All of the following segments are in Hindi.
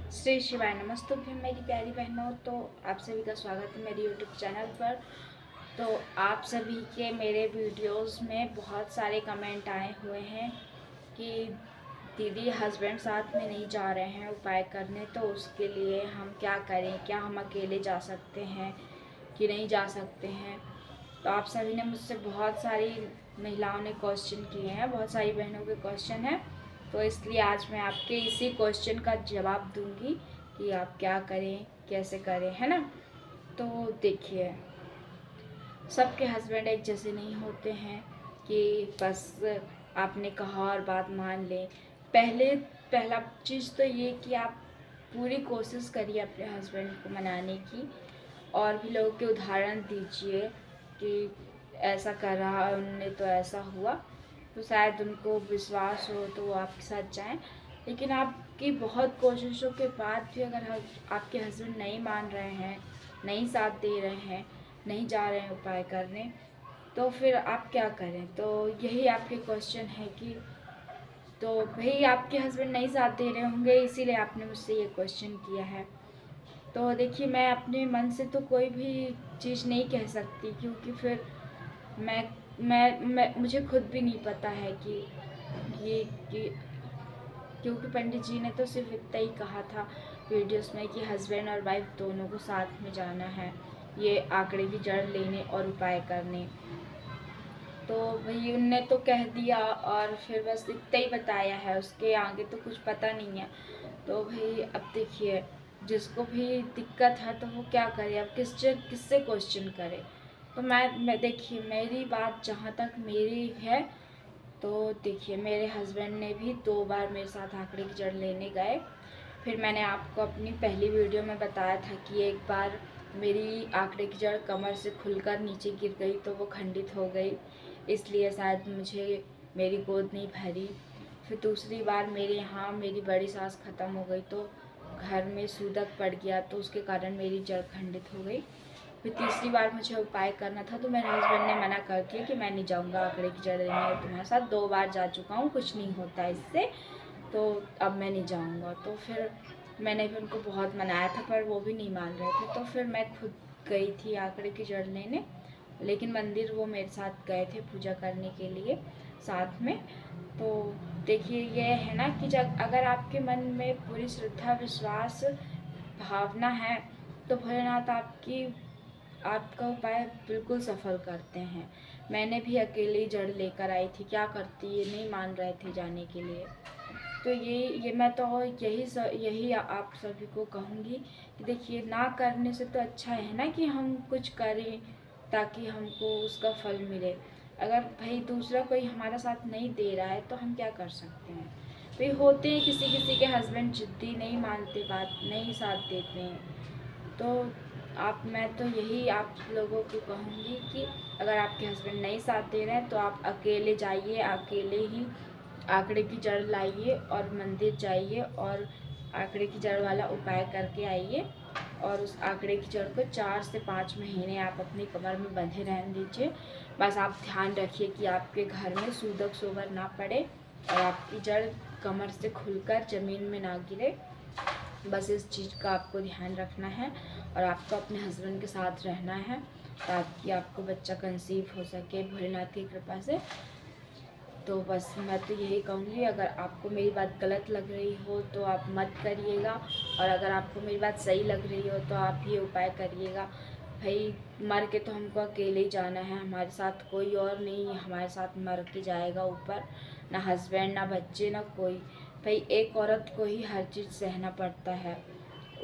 श्री शिवाय नमस्तुभ्यं मेरी प्यारी बहनों। तो आप सभी का स्वागत है मेरे यूट्यूब चैनल पर। तो आप सभी के मेरे वीडियोस में बहुत सारे कमेंट आए हुए हैं कि दीदी हस्बैंड साथ में नहीं जा रहे हैं उपाय करने, तो उसके लिए हम क्या करें, क्या हम अकेले जा सकते हैं कि नहीं जा सकते हैं। तो आप सभी ने मुझसे बहुत सारी महिलाओं ने क्वेश्चन किए हैं, बहुत सारी बहनों के क्वेश्चन हैं, तो इसलिए आज मैं आपके इसी क्वेश्चन का जवाब दूंगी कि आप क्या करें, कैसे करें, है ना। तो देखिए, सबके हस्बैंड एक जैसे नहीं होते हैं कि बस आपने कहा और बात मान लें। पहला चीज़ तो ये कि आप पूरी कोशिश करिए अपने हस्बैंड को मनाने की, और भी लोगों के उदाहरण दीजिए कि ऐसा करा उनने तो ऐसा हुआ, तो शायद उनको विश्वास हो तो वो आपके साथ जाएं। लेकिन आपकी बहुत कोशिशों के बाद भी अगर आपके हस्बैंड नहीं मान रहे हैं, नहीं साथ दे रहे हैं, नहीं जा रहे हैं उपाय करने, तो फिर आप क्या करें। तो यही आपके क्वेश्चन है कि तो भाई आपके हस्बैंड नहीं साथ दे रहे होंगे, इसीलिए आपने मुझसे ये क्वेश्चन किया है। तो देखिए, मैं अपने मन से तो कोई भी चीज़ नहीं कह सकती, क्योंकि फिर मैं मुझे खुद भी नहीं पता है ये कि क्योंकि पंडित जी ने तो सिर्फ इतना ही कहा था वीडियोस में कि हस्बैंड और वाइफ दोनों को साथ में जाना है ये आंकड़े की जड़ लेने और उपाय करने। तो भाई उनने तो कह दिया और फिर बस इतना ही बताया है, उसके आगे तो कुछ पता नहीं है। तो भाई अब देखिए, जिसको भी दिक्कत है तो वो क्या करे, अब किससे क्वेश्चन करे। तो मैं देखिए, मेरी बात जहाँ तक मेरी है, तो देखिए मेरे हस्बैंड ने भी 2 बार मेरे साथ आंकड़े की जड़ लेने गए। फिर मैंने आपको अपनी पहली वीडियो में बताया था कि एक बार मेरी आंकड़े की जड़ कमर से खुलकर नीचे गिर गई, तो वो खंडित हो गई, इसलिए शायद मुझे मेरी गोद नहीं भरी। फिर दूसरी बार मेरे यहाँ मेरी बड़ी सास ख़त्म हो गई, तो घर में सूतक पड़ गया, तो उसके कारण मेरी जड़ खंडित हो गई। फिर तीसरी बार मुझे उपाय करना था, तो मेरे हस्बैंड ने मना कर दिया कि मैं नहीं जाऊँगा आंकड़े की जड़ लेने, तुम्हारे साथ 2 बार जा चुका हूँ, कुछ नहीं होता इससे, तो अब मैं नहीं जाऊँगा। तो फिर मैंने भी उनको बहुत मनाया था, पर वो भी नहीं मान रहे थे। तो फिर मैं खुद गई थी आंकड़े की जड़ लेने, लेकिन मंदिर वो मेरे साथ गए थे पूजा करने के लिए साथ में। तो देखिए, ये है ना कि जब अगर आपके मन में पूरी श्रद्धा विश्वास भावना है, तो भोलेनाथ आपका उपाय बिल्कुल सफल करते हैं। मैंने भी अकेली जड़ लेकर आई थी, क्या करती, ये नहीं मान रहे थे जाने के लिए। तो ये मैं तो यही आप सभी को कहूँगी कि देखिए, ना करने से तो अच्छा है ना कि हम कुछ करें ताकि हमको उसका फल मिले। अगर भाई दूसरा कोई हमारा साथ नहीं दे रहा है तो हम क्या कर सकते हैं। भाई होते हैं किसी किसी के हस्बैंड जिद्दी, नहीं मानते बात, नहीं साथ देते हैं। तो मैं तो यही आप लोगों को कहूँगी कि अगर आपके हस्बैंड नहीं साथ दे रहे हैं तो आप अकेले जाइए, अकेले ही आंकड़े की जड़ लाइए और मंदिर जाइए और आंकड़े की जड़ वाला उपाय करके आइए। और उस आंकड़े की जड़ को 4 से 5 महीने आप अपनी कमर में बंधे रहने दीजिए। बस आप ध्यान रखिए कि आपके घर में सूदक सोबर ना पड़े और आपकी जड़ कमर से खुलकर ज़मीन में ना गिरे। बस इस चीज़ का आपको ध्यान रखना है और आपको अपने हस्बैंड के साथ रहना है ताकि आपको बच्चा कंसीव हो सके भोलेनाथ की कृपा से। तो बस मैं तो यही कहूँगी, अगर आपको मेरी बात गलत लग रही हो तो आप मत करिएगा, और अगर आपको मेरी बात सही लग रही हो तो आप ये उपाय करिएगा। भाई मर के तो हमको अकेले ही जाना है, हमारे साथ कोई और नहीं हमारे साथ मर के जाएगा ऊपर, ना हस्बैंड ना बच्चे ना कोई। भाई एक औरत को ही हर चीज़ सहना पड़ता है,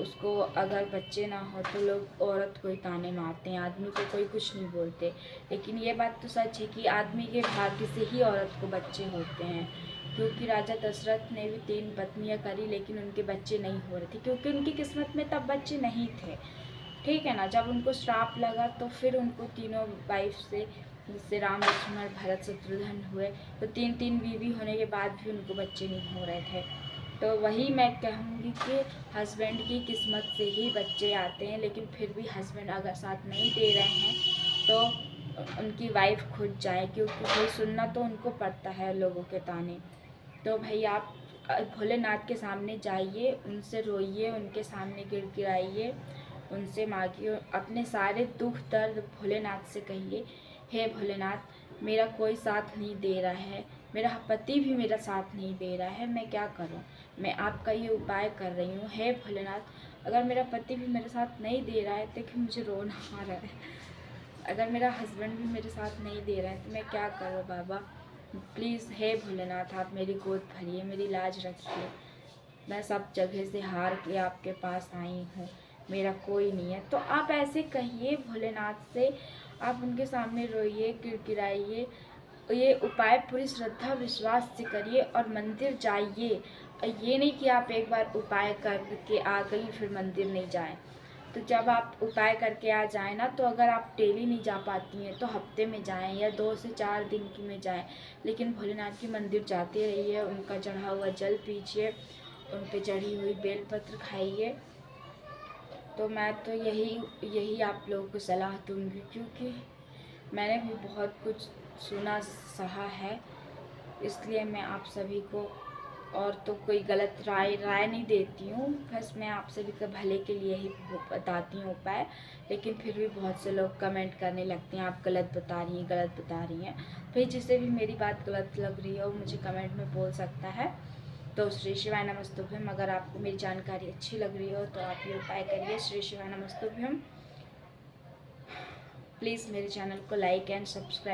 उसको अगर बच्चे ना हो तो लोग औरत को ही ताने मारते हैं, आदमी को कोई कुछ नहीं बोलते। लेकिन ये बात तो सच है कि आदमी के भाग्य से ही औरत को बच्चे होते हैं, क्योंकि राजा दशरथ ने भी 3 पत्नियां करी लेकिन उनके बच्चे नहीं हो रहे थे, क्योंकि उनकी किस्मत में तब बच्चे नहीं थे। ठीक है ना। जब उनको श्राप लगा तो फिर उनको तीनों वाइफ से, जिससे राम लक्ष्मण भरत शत्रुघ्न हुए, तो 3 बीवी होने के बाद भी उनको बच्चे नहीं हो रहे थे। तो वही मैं कहूँगी कि हस्बैंड की किस्मत से ही बच्चे आते हैं, लेकिन फिर भी हस्बैंड अगर साथ नहीं दे रहे हैं तो उनकी वाइफ खुद जाए, क्योंकि भाई सुनना तो उनको पड़ता है लोगों के ताने। तो भाई आप भोलेनाथ के सामने जाइए, उनसे रोइए, उनके सामने गिड़गिड़ाइए, उनसे मांगिए, अपने सारे दुख दर्द भोलेनाथ से कहिए, हे भोलेनाथ मेरा कोई साथ नहीं दे रहा है, मेरा पति भी मेरा साथ नहीं दे रहा है, मैं क्या करूं? मैं आपका ये उपाय कर रही हूँ, हे भोलेनाथ अगर मेरा पति भी मेरे साथ नहीं दे रहा है, देखिए मुझे रोना आ रहा है, अगर मेरा हस्बैंड भी मेरे साथ नहीं दे रहा है तो मैं क्या करूँ बाबा? प्लीज़ हे भोलेनाथ आप मेरी गोद भरिए, मेरी लाज रखिए, मैं सब जगह से हार के आपके पास आई हूँ, मेरा कोई नहीं है। तो आप ऐसे कहिए भोलेनाथ से, आप उनके सामने रोइए, गिड़गिड़ाइए, ये उपाय पूरी श्रद्धा विश्वास से करिए और मंदिर जाइए। ये नहीं कि आप एक बार उपाय करके आ गई फिर मंदिर नहीं जाएं। तो जब आप उपाय करके आ जाएं ना, तो अगर आप डेली नहीं जा पाती हैं तो हफ्ते में जाएं या 2 से 4 दिन की में जाएं, लेकिन भोलेनाथ के मंदिर जाते रहिए, उनका चढ़ा हुआ जल पीजिए, उन पे चढ़ी हुई बेलपत्र खाइए। तो मैं तो यही आप लोगों को सलाह दूंगी, क्योंकि मैंने भी बहुत कुछ सुना सहा है, इसलिए मैं आप सभी को और तो कोई गलत राय नहीं देती हूँ, बस मैं आप सभी के भले के लिए ही बताती हूँ उपाय। लेकिन फिर भी बहुत से लोग कमेंट करने लगते हैं आप गलत बता रही हैं, गलत बता रही हैं। फिर जिसे भी मेरी बात गलत लग रही है वो मुझे कमेंट में बोल सकता है। तो श्री शिवाय नमस्तुभ्यम। अगर आपको मेरी जानकारी अच्छी लग रही हो तो आप ये उपाय करिए। श्री शिवाय नमस्तुभ्यम। प्लीज़ मेरे चैनल को लाइक एंड सब्सक्राइब